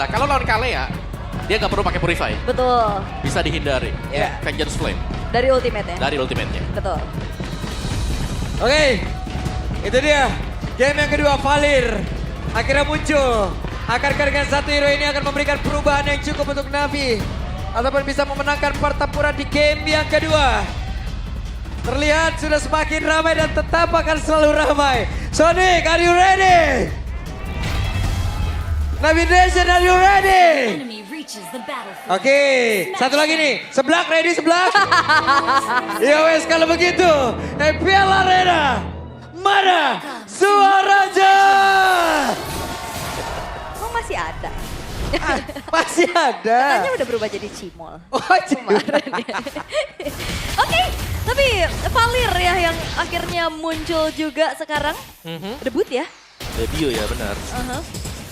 Nah, kalau lawan Kalea, dia nggak perlu pakai Purify. Betul. Bisa dihindari. Ya. Vengeance Flame Dari ultimate-nya. dari ultimate-nya. Betul. Oke, itu dia. Game yang kedua, Valir. Akhirnya muncul. Akankah dengan satu hero ini akan memberikan perubahan yang cukup untuk Navi? Ataupun bisa memenangkan pertempuran di game yang kedua? Terlihat sudah semakin ramai dan tetap akan selalu ramai. Sonic, are you ready? Navi Nation, are you ready? Enemy reaches the battlefield. Oke, satu lagi nih. Seblak, ready seblak? Ya wes kalau begitu. EPL Arena. Mana suaranya? Emang masih ada? Masih ada. Katanya udah berubah jadi cimol. Oh, Kemarin ya. Oke, tapi Valir ya yang akhirnya muncul juga sekarang. Debut ya? Debut ya benar. Uh-huh.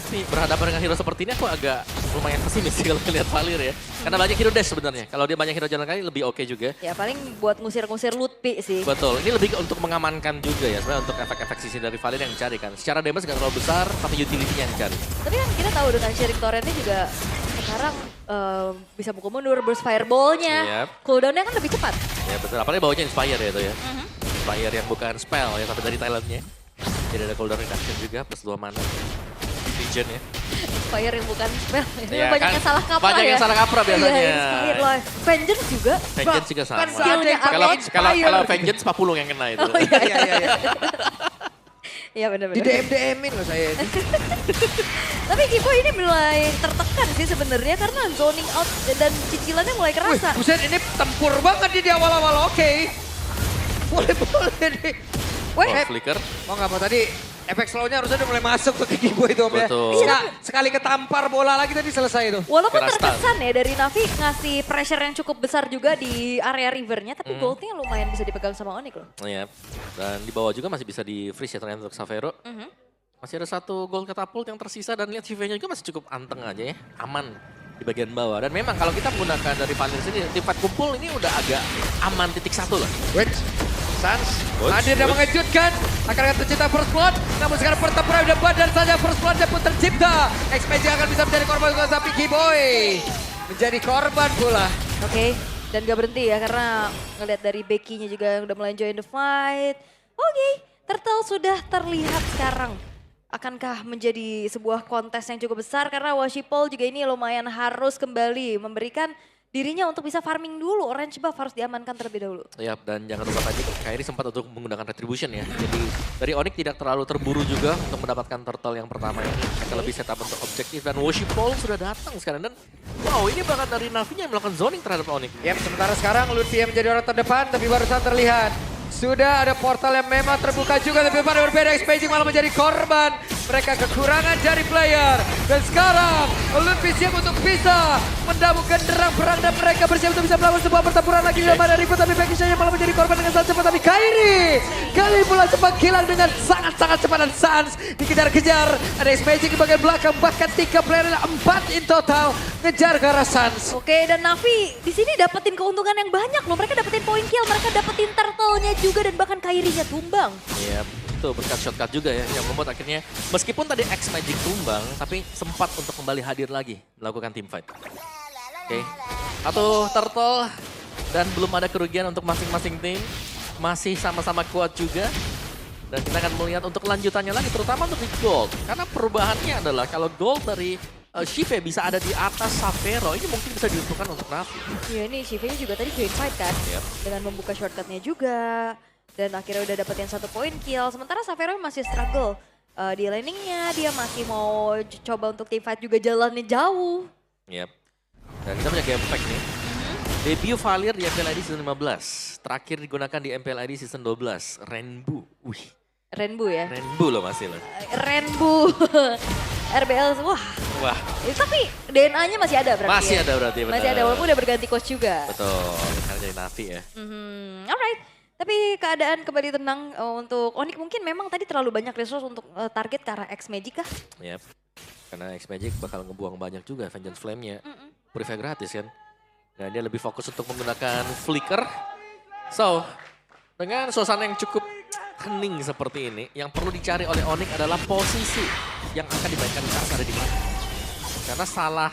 Tapi berhadapan dengan hero seperti ini aku agak lumayan pesimis sih kalau melihat Valir ya. Karena banyak hero dash sebenarnya. Kalau dia banyak hero jalan kaki lebih oke juga. Ya paling buat ngusir-ngusir Lutfi sih. Betul, ini lebih untuk mengamankan juga ya sebenarnya untuk efek-efek sisi dari Valir yang dicari kan. Secara damage nggak terlalu besar, tapi utility-nya yang dicari. Tapi kan kita tahu dengan sharing torrentnya juga sekarang bisa mukul mundur, burst fireball-nya. Yep. Cooldown-nya kan lebih cepat. Ya betul, apalagi bawanya Inspire ya itu ya. Inspire yang bukan spell ya, tapi dari talentnya. Jadi ada cooldown reduction juga, plus 2 mana. Vision ya. Fire yang bukan spell. Iya, Banyak kan yang salah kaprah banyak ya. yang salah kaprah biasanya. Iya, Inspire lah. Vengeance juga. Vengeance juga sama. Kan ada yang Kalau pakai Inspire. kalau Vengeance Papulung yang kena itu. Oh, iya. Iya, iya, iya. Iya Di benar-benar. DM-DM-in loh saya. Tapi Kipo ini mulai tertekan sih sebenarnya karena zoning out dan cicilannya mulai Wih, kerasa. buset ini tempur banget di awal-awal. Oke. Boleh nih. Wih, Oh, flicker. mau nggak mau tadi efek slow-nya harusnya udah mulai masuk tuh ke Gibo itu Om ya. Betul. Iya, Sekali ketampar bola lagi tadi selesai itu. Walaupun Kena stun. terkesan ya dari Navi ngasih pressure yang cukup besar juga di area rivernya, tapi goldnya lumayan bisa dipegang sama Onyx loh. Iya. Dan di bawah juga masih bisa di freeze ya ternyata untuk Savero. Masih ada satu gold catapult yang tersisa dan lihat CV-nya juga masih cukup anteng aja ya. Aman di bagian bawah. Dan memang kalau kita menggunakan dari Valir sini, tim fight kumpul ini udah agak aman titik 1 lah. Wait, Sans Wait, hadir dan wait. mengejutkan. Akan tercipta first blood. Namun sekarang pertempuran udah badan saja first bloodnya pun tercipta. X-Magic akan bisa menjadi korban juga tapi Kiboy menjadi korban pula. Oke, dan gak berhenti ya karena ngelihat dari Becky-nya juga yang udah mulai join the fight. Oke, Turtle sudah terlihat sekarang. Akankah menjadi sebuah kontes yang cukup besar karena Washipol juga ini lumayan harus kembali memberikan dirinya untuk bisa farming dulu. Orange buff harus diamankan terlebih dahulu. Ya, dan jangan lupa tadi Kairi sempat untuk menggunakan retribution ya. Jadi dari Onyx tidak terlalu terburu juga untuk mendapatkan turtle yang pertama ini. Mereka lebih setup untuk objektif dan Worshipol sudah datang sekarang. Dan wow, ini bahkan dari Navi yang melakukan zoning terhadap Onyx. Yap, sementara sekarang Lutfi yang menjadi orang terdepan tapi barusan terlihat. Sudah ada portal yang memang terbuka juga tapi pada berbeda X-Magic malah menjadi korban. Mereka kekurangan jari player. Dan sekarang Lutfi siap untuk bisa mendabuk genderang perang dan mereka bersiap untuk bisa melakukan sebuah pertempuran lagi di dalam ada ribut tapi Becky Shaya malah menjadi korban dengan sangat cepat tapi Kairi kali pula cepat hilang dengan sangat-sangat cepat dan Sans dikejar-kejar. Ada X-Magic di bagian belakang bahkan 3 player 4 in total ngejar ke arah Sans. Oke, dan Navi di sini dapetin keuntungan yang banyak loh. Mereka dapetin point kill, mereka dapetin turtle-nya juga dan bahkan Kairinya tumbang. Iya, itu berkat shortcut juga ya yang membuat akhirnya meskipun tadi X-Magic tumbang tapi sempat untuk kembali hadir lagi melakukan team fight. Oke, satu turtle dan belum ada kerugian untuk masing-masing tim. Masih sama-sama kuat juga. Dan kita akan melihat untuk lanjutannya lagi terutama untuk di gold. Karena perubahannya adalah kalau gold dari Shive bisa ada di atas Savero, ini mungkin bisa diuntukkan untuk Navi. Iya, ini Shive-nya juga tadi join fight kan. Yep. Dengan membuka shortcut-nya juga. Dan akhirnya udah dapetin 1 point kill. Sementara Savero masih struggle. Di laningnya dia masih mau coba untuk team fight juga jalannya jauh. Yep. Dan kita punya game pack nih. Debut Valir di MPL ID Season 15. Terakhir digunakan di MPL ID Season 12. Rainbow. Wih, Rainbow ya. Rainbow loh masih loh. Rainbow. RBL, wah. Wah, Tapi DNA-nya masih ada berarti masih ya? ada berarti benar. Masih ada, walaupun udah berganti coach juga. Betul, karena jadi Navi ya. Alright. Tapi keadaan kembali tenang untuk Onyx mungkin memang tadi terlalu banyak resource untuk target ke arah X-Magic kah? Yep. Karena X-Magic bakal ngebuang banyak juga Vengeance Flame-nya. Purify gratis kan. Dan dia lebih fokus untuk menggunakan Flicker. So, dengan suasana yang cukup hening seperti ini, yang perlu dicari oleh Onyx adalah posisi yang akan dimainkan Kars ada di mana. Karena salah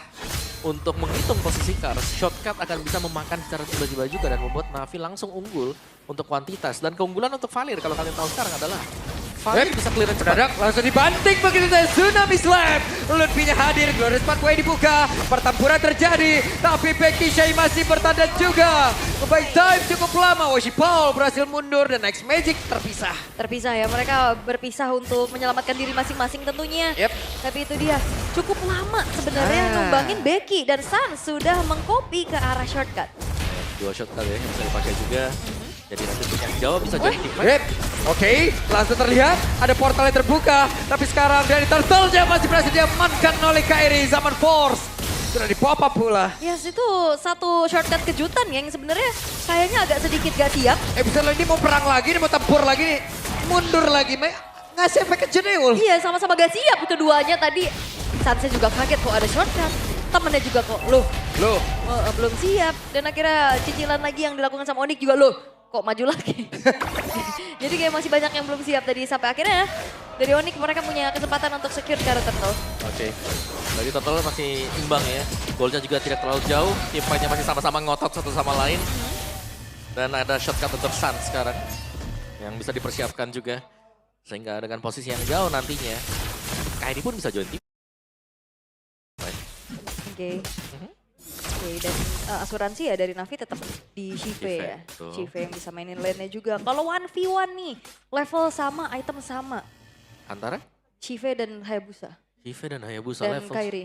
untuk menghitung posisi Kars, shortcut akan bisa memakan secara tiba-tiba juga dan membuat Navi langsung unggul untuk kuantitas. Dan keunggulan untuk Valir kalau kalian tahu sekarang adalah Valir bisa clearance cepat. Mendadak langsung dibanting begitu saja Tsunami Slam. Lutfi-nya hadir, Glorious Pathway dibuka. Pertempuran terjadi, tapi Becky Shay masih bertanda juga. Baik time cukup lama, Washi Paul berhasil mundur dan X Magic terpisah. Terpisah ya, mereka berpisah untuk menyelamatkan diri masing-masing tentunya. Yep. Tapi itu dia, cukup lama sebenarnya numbangin Becky dan Sun sudah mengcopy ke arah shortcut. Dua shortcut ya yang bisa dipakai juga. Jadi nanti untuk yang jawab bisa jadi teamfight. Yep. Oke, langsung terlihat ada portal yang terbuka. Tapi sekarang dari Turtle-nya masih berhasil diamankan oleh Kairi. Zaman Force sudah di-pop up pula. Yes, itu satu shortcut kejutan yang sebenarnya kayaknya agak sedikit gak siap. Bisa ini mau perang lagi, ini mau tempur lagi nih. Mundur lagi, ngasih efek kejeneul. Iya, sama-sama gak siap keduanya tadi. Sanse juga kaget kok ada shortcut. Temennya juga kok, loh belum siap. Dan akhirnya cicilan lagi yang dilakukan sama Onyx juga, loh kok maju lagi. Jadi kayak masih banyak yang belum siap tadi. Sampai akhirnya dari Onyx mereka punya kesempatan untuk secure ke arah Turtle. Oke. Jadi Turtle masih imbang ya. Goalnya juga tidak terlalu jauh. Teamfightnya masih sama-sama ngotot satu sama lain. Dan ada shortcut untuk Sun sekarang. Yang bisa dipersiapkan juga. Sehingga dengan posisi yang jauh nantinya. Kairi pun bisa join tim. Oke. Oke, dan asuransi ya dari Navi tetap di Shive ya. betul. Shive yang bisa mainin lane-nya juga. Kalau 1v1 nih, level sama, item sama. Antara Shive dan Hayabusa. Shive dan Hayabusa Dan level. Kairi.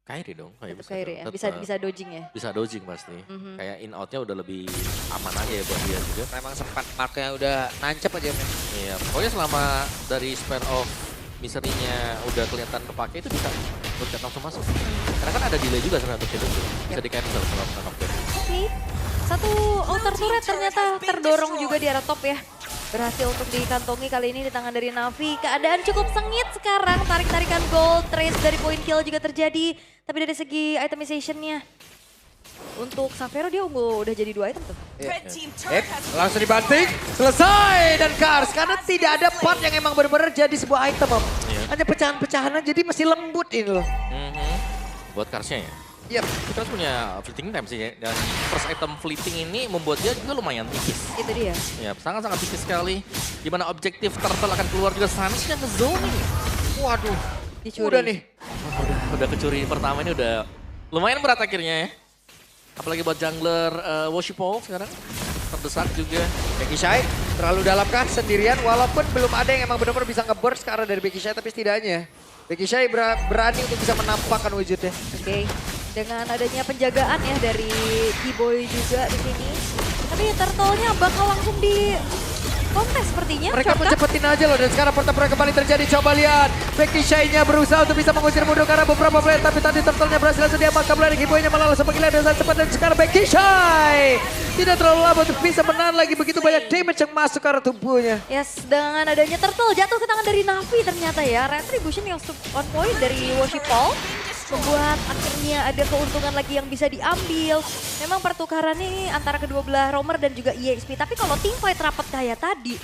Kairi dong. Tetap Hayabusa Kairi ya. dong. Bisa Tetap. bisa dodging ya. Bisa dodging pasti. Kayak in outnya udah lebih aman aja ya buat dia juga. Memang sempat marknya udah nancep aja men. Iya, pokoknya selama dari span of misery-nya udah kelihatan kepake itu bisa shortcut langsung masuk. Karena kan ada delay juga sebenarnya untuk itu. Bisa di cancel kalau knockback. Oke. Satu outer turret ternyata terdorong juga di arah top ya. Berhasil untuk dikantongi kali ini di tangan dari Navi. Keadaan cukup sengit sekarang. Tarik-tarikan gold, trace dari point kill juga terjadi. Tapi dari segi itemization-nya. Untuk Xavero dia unggul udah jadi 2 item tuh. Langsung dibanting, selesai dan Kars karena tidak ada part yang emang benar-benar jadi sebuah item Om. Iya. Hanya pecahan-pecahan aja, jadi masih lembut ini loh. Buat Karsnya ya. Yep. Kita punya fleeting time sih ya. Dan first item fleeting ini membuat dia juga lumayan tipis. Itu dia. Ya, sangat-sangat tipis sekali. Dimana objektif Turtle akan keluar juga seharusnya ke zone ini. Waduh, Dicuri. udah nih. Udah kecuri pertama ini udah lumayan berat akhirnya ya. Apalagi buat jungler Woshipol sekarang. Terdesak juga. Becky Shay terlalu dalam kah sendirian walaupun belum ada yang emang benar-benar bisa nge-burst ke arah dari Becky Shay tapi setidaknya Becky Shay berani untuk bisa menampakkan wujudnya. Oke. Dengan adanya penjagaan ya dari T-Boy juga di sini. Tapi Turtle-nya bakal langsung di kontes sepertinya. Mereka mau cepetin aja loh dan sekarang pertempuran kembali terjadi. Coba lihat Becky Shay-nya berusaha untuk bisa mengusir mundur karena beberapa player tapi tadi Turtle-nya berhasil langsung diamankan oleh T-Boy-nya malah langsung menggila dengan sangat cepat dan sekarang Becky Shay tidak terlalu lama untuk bisa menahan lagi begitu banyak damage yang masuk ke arah tubuhnya. Yes, dengan adanya Turtle jatuh ke tangan dari Navi ternyata ya. Retribution yang on point dari Woshipol membuat akhirnya ada keuntungan lagi yang bisa diambil. Memang pertukaran ini antara kedua belah Roamer dan juga EXP. Tapi kalau team fight rapat kayak tadi,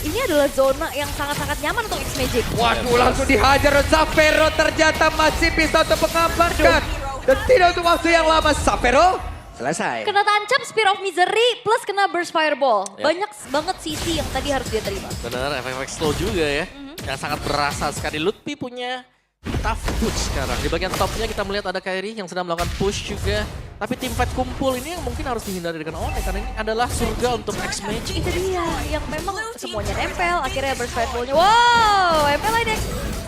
ini adalah zona yang sangat-sangat nyaman untuk X-Magic. Waduh, langsung dihajar Xavero ternyata masih bisa untuk mengamankan. Dan tidak untuk waktu yang lama Xavero selesai. Kena tancap Spear of Misery plus kena Burst Fireball. Yep. Banyak banget CC yang tadi harus dia terima. Benar, efek-efek slow juga ya. Yang sangat berasa sekali. Lutfi punya tough push sekarang. Di bagian topnya kita melihat ada Kairi yang sedang melakukan push juga. Tapi tim fight kumpul ini yang mungkin harus dihindari dengan Onyx karena ini adalah surga untuk X-Magic. Itu dia yang memang semuanya nempel. Akhirnya Burst Fireball-nya. Wow, nempel aja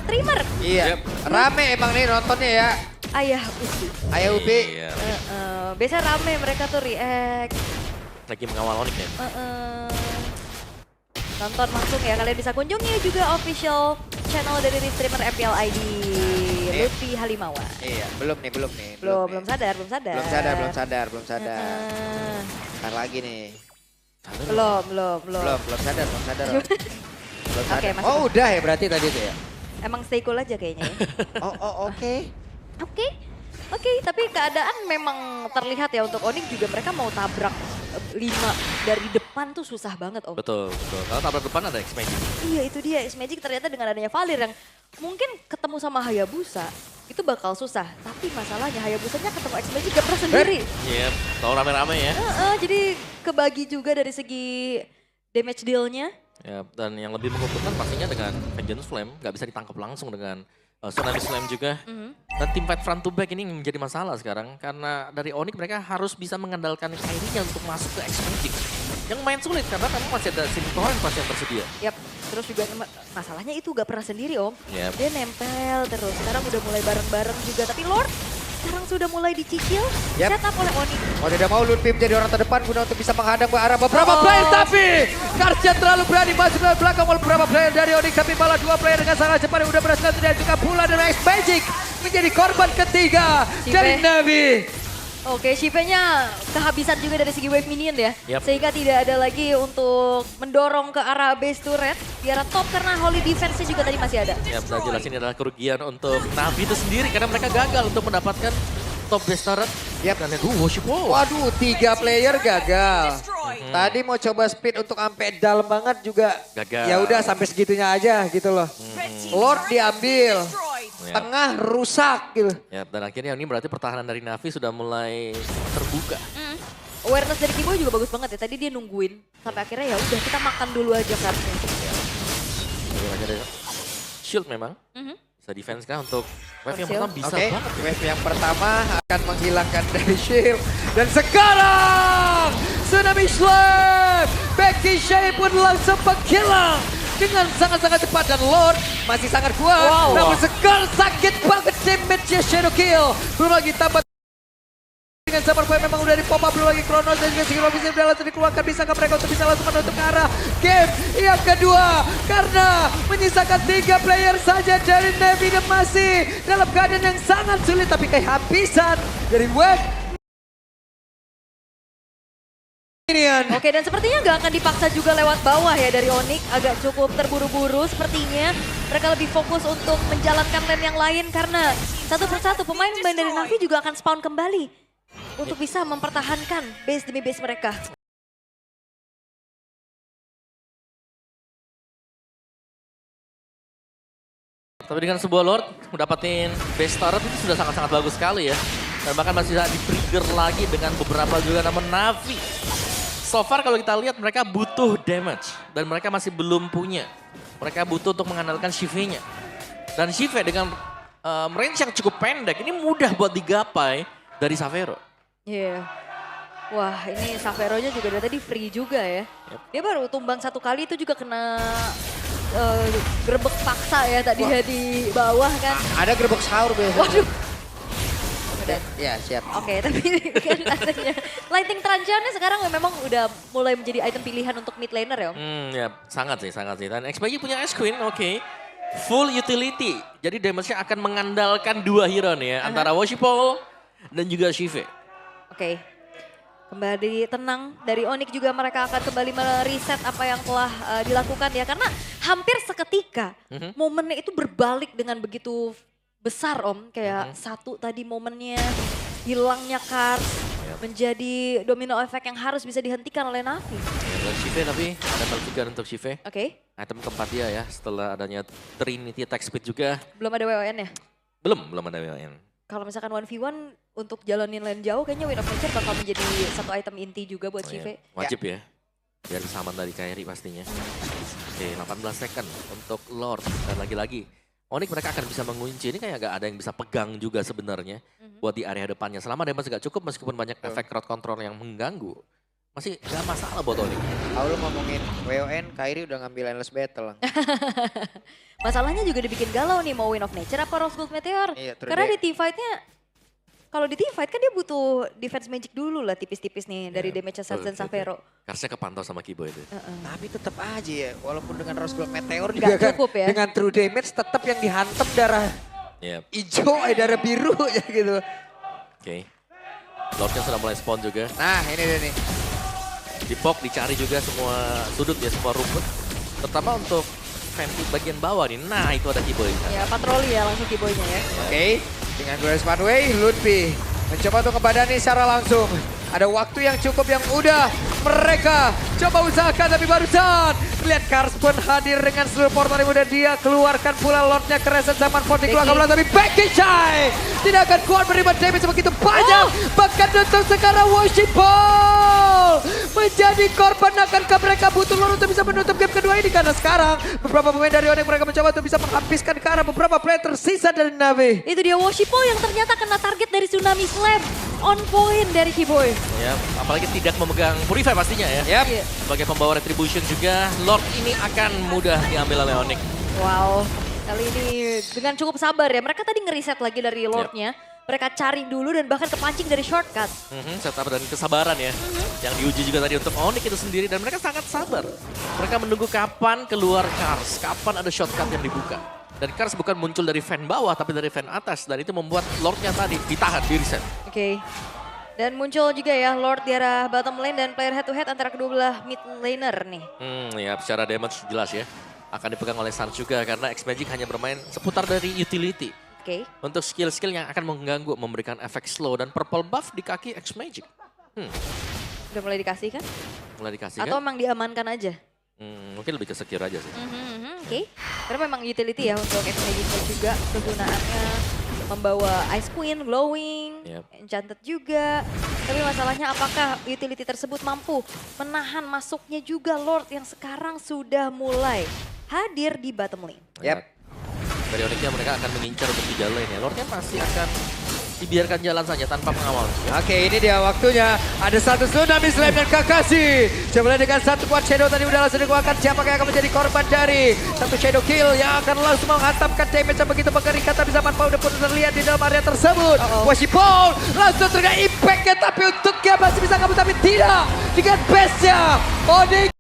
streamer. Iya, rame emang nih nontonnya ya. Ayah Ubi. Ayah Ubi. Iya, Biasa rame mereka tuh react. lagi mengawal Onyx ya. Nonton langsung ya, kalian bisa kunjungi juga official channel dari streamer FPL ID Lutfi Halimawan. Iya, belum nih. Belum sadar. Belum sadar. Ntar lagi nih. Belum. Belum sadar. Belum sadar. Oke, masih- Oh, udah ya berarti tadi tuh ya. Emang stay cool aja kayaknya ya. Oke. Oke, tapi keadaan memang terlihat ya untuk Onyx juga mereka mau tabrak 5 dari depan tuh susah banget Om. Betul. Kalau tabrak depan ada X-Magic. Iya itu dia, X-Magic ternyata dengan adanya Valir yang mungkin ketemu sama Hayabusa, itu bakal susah. Tapi masalahnya Hayabusanya ketemu X-Magic gak pernah sendiri. Iya, tahu rame-rame ya. Jadi kebagi juga dari segi damage deal-nya. Ya, dan yang lebih menguntungkan pastinya dengan Vengeance Flame, nggak bisa ditangkap langsung dengan Tsunami Slam juga. Dan tim fight front to back ini menjadi masalah sekarang. Karena dari Onyx mereka harus bisa mengandalkan Kairi-nya untuk masuk ke X-Magic. Yang main sulit karena memang masih ada Sintoran pasti yang tersedia. Yap, terus juga masalahnya itu gak pernah sendiri Om. Yap. Dia nempel terus, sekarang udah mulai bareng-bareng juga. Tapi Lord sekarang sudah mulai dicicil, Yap. set up oleh Onyx. Mau tidak mau Lutfi menjadi orang terdepan guna untuk bisa menghadang ke arah beberapa player. Tapi Karsia terlalu berani masuk ke belakang oleh beberapa player dari Onyx. Tapi malah dua player dengan sangat cepat yang udah berhasil dan juga pula dari X-Magic menjadi korban ketiga dari Navi. Oke, Shive-nya kehabisan juga dari segi wave minion ya. Yap. Sehingga tidak ada lagi untuk mendorong ke arah base turret. Di arah top karena Holy Defense-nya juga tadi masih ada. Ya, bisa jelas ini adalah kerugian untuk Navi itu sendiri karena mereka gagal untuk mendapatkan top base turret. Yap. Dan itu worship wall. Waduh, 3 player gagal. Tadi mau coba speed untuk sampai dalam banget juga. Gagal. Ya udah sampai segitunya aja gitu loh. Lord diambil. Ya. Tengah rusak gitu. Ya, dan akhirnya ini berarti pertahanan dari Navi sudah mulai terbuka. Awareness dari Kiboy juga bagus banget ya. Tadi dia nungguin sampai akhirnya ya udah kita makan dulu aja kartunya. Lalu aja ada shield memang. Bisa defense kah untuk wave yang Shield. pertama bisa Oke, banget. wave yang pertama akan menghilangkan dari shield. Dan sekarang Tsunami Slam. Becky Shay pun langsung menghilang. Dengan sangat-sangat cepat dan Lord masih sangat kuat. Wow. Namun sekarang sakit banget damage-nya Shadow Kill. Belum lagi tambah dengan Summer Flame memang udah di pop up. Belum lagi Kronos dan juga Sigil bisa udah langsung dikeluarkan. Bisa ke mereka untuk bisa langsung menutup ke arah game yang kedua. Karena menyisakan 3 player saja dari Navi dan masih dalam keadaan yang sangat sulit. Tapi kehabisan dari wave. Oke, dan sepertinya nggak akan dipaksa juga lewat bawah ya dari Onyx. Agak cukup terburu-buru sepertinya. Mereka lebih fokus untuk menjalankan lane yang lain karena satu persatu pemain-pemain dari Navi juga akan spawn kembali. Untuk bisa mempertahankan base demi base mereka. Tapi dengan sebuah Lord mendapatkan base turret itu sudah sangat-sangat bagus sekali ya. Dan bahkan masih bisa di-trigger lagi dengan beberapa juga nama Navi. So far kalau kita lihat mereka butuh damage. Dan mereka masih belum punya. Mereka butuh untuk mengandalkan Shive-nya. Dan Shive dengan range yang cukup pendek ini mudah buat digapai dari Savero. Iya. Wah, ini Savero-nya juga dari tadi free juga ya. Yep. Dia baru tumbang satu kali itu juga kena gerbek paksa ya tadi ya di bawah kan. Ada gerbek sahur biasanya. Waduh. Udah. Ya siap. Oke, tapi kan rasanya Lightning Truncheon-nya sekarang memang udah mulai menjadi item pilihan untuk mid laner ya Om. Ya sangat sih. Dan XPG punya Ash Queen, oke. Full utility. Jadi damage-nya akan mengandalkan 2 hero nih ya. Antara Worship Wall dan juga Shive. Oke. Kembali tenang dari Onyx juga mereka akan kembali mereset apa yang telah dilakukan ya. Karena hampir seketika momennya itu berbalik dengan begitu besar Om. Kayak satu tadi momennya hilangnya Kars menjadi domino effect yang harus bisa dihentikan oleh Navi. Ya, dan Shive tapi ada juga untuk Shive. Oke. Item keempat dia ya setelah adanya Trinity Attack Speed juga. Belum ada WWN ya? Belum ada WN. Kalau misalkan 1v1 untuk jalanin lane jauh kayaknya Wind of Nature bakal menjadi satu item inti juga buat Shive. Wajib ya. Biar saman dari Kairi pastinya. Oke, 18 second untuk Lord. Dan lagi-lagi, Onyx mereka akan bisa mengunci. Ini kayak gak ada yang bisa pegang juga sebenarnya. Buat di area depannya. Selama damage gak cukup meskipun banyak efek crowd control yang mengganggu. Masih gak masalah buat Onyx. Kalau lu ngomongin WON, Kairi udah ngambil endless battle. Masalahnya juga dibikin galau nih mau Wind of Nature apa Rose Gold Meteor. Iya, Karena di teamfight-nya, kalau di teamfight kan dia butuh defense magic dulu lah tipis-tipis nih dari damage Sans dan Savero. Karsnya kepantau sama Kibo itu. Tapi tetap aja ya, walaupun dengan Rose Gold Meteor Nggak juga kan. cukup ya. Dengan true damage tetap yang dihantam darah Yep. hijau, darah biru ya gitu. Oke. Lordnya sudah mulai spawn juga. Nah ini dia nih. Di pop dicari juga semua sudut ya, semua rumput. Terutama untuk Fenty bagian bawah nih. Nah itu ada Kibo di sana. Ya patroli ya langsung Kiboy-nya ya. Oke, dengan Glorious Pathway, Lutfi mencoba untuk ngebadani secara langsung. Ada waktu yang cukup yang udah mereka coba usahakan tapi barusan lihat Kars pun hadir dengan seluruh portal yang udah dia keluarkan pula Lordnya ke reset zaman 40 keluar kembali tapi Becky Chai tidak akan kuat menerima damage begitu banyak. Bahkan untuk sekarang Worship Ball menjadi korban. Akankah mereka butuh Lord untuk bisa menutup game kedua ini? Karena sekarang beberapa pemain dari Onyx mereka mencoba untuk bisa menghabiskan ke arah beberapa player tersisa dari Navi. Itu dia Woshipo yang ternyata kena target dari Tsunami Slam. On point dari Keyboy. Ya, apalagi tidak memegang Purify pastinya ya. Yap. Sebagai pembawa Retribution juga, Lord ini akan mudah diambil oleh Onyx. Wow, kali ini dengan cukup sabar ya. Mereka tadi ngeriset lagi dari Lordnya. Mereka cari dulu dan bahkan kepancing dari shortcut. Setup dan kesabaran ya. Yang diuji juga tadi untuk Onyx itu sendiri. Dan mereka sangat sabar. Mereka menunggu kapan keluar Kars. Kapan ada shortcut yang dibuka. Dan Kars bukan muncul dari fan bawah tapi dari fan atas. Dan itu membuat Lordnya tadi ditahan, di reset. Oke. Dan muncul juga ya Lord di arah bottom lane dan player head to head antara kedua belah mid laner nih. Ya secara damage jelas ya. Akan dipegang oleh Sans juga karena X-Magic hanya bermain seputar dari utility. Oke. Untuk skill-skill yang akan mengganggu, memberikan efek slow dan purple buff di kaki X-Magic. Udah mulai dikasih kan? Mulai dikasih Atau kan? emang diamankan aja? Mungkin lebih ke secure aja sih. Oke. Karena memang utility ya untuk X-Magic juga kegunaannya. Membawa Ice Queen, Glowing, Yep. Enchanted juga. Tapi masalahnya apakah utility tersebut mampu menahan masuknya juga Lord yang sekarang sudah mulai hadir di bottom lane. Yap. Dari Onyxnya mereka akan mengincar untuk di jalan ya. Lordnya pasti akan dibiarkan jalan saja tanpa pengawal. Oke, ini dia waktunya. Ada satu Tsunami Slam dan Kakashi. Coba dengan satu kuat Shadow tadi udah langsung dikeluarkan. Siapa yang akan menjadi korban dari satu Shadow Kill yang akan langsung menghantamkan damage yang begitu mengerikan. Tapi zaman udah pun terlihat di dalam area tersebut. Worship Ball langsung terkena impact-nya. Tapi untuk dia masih bisa kabur tapi tidak. Dengan base-nya Onyx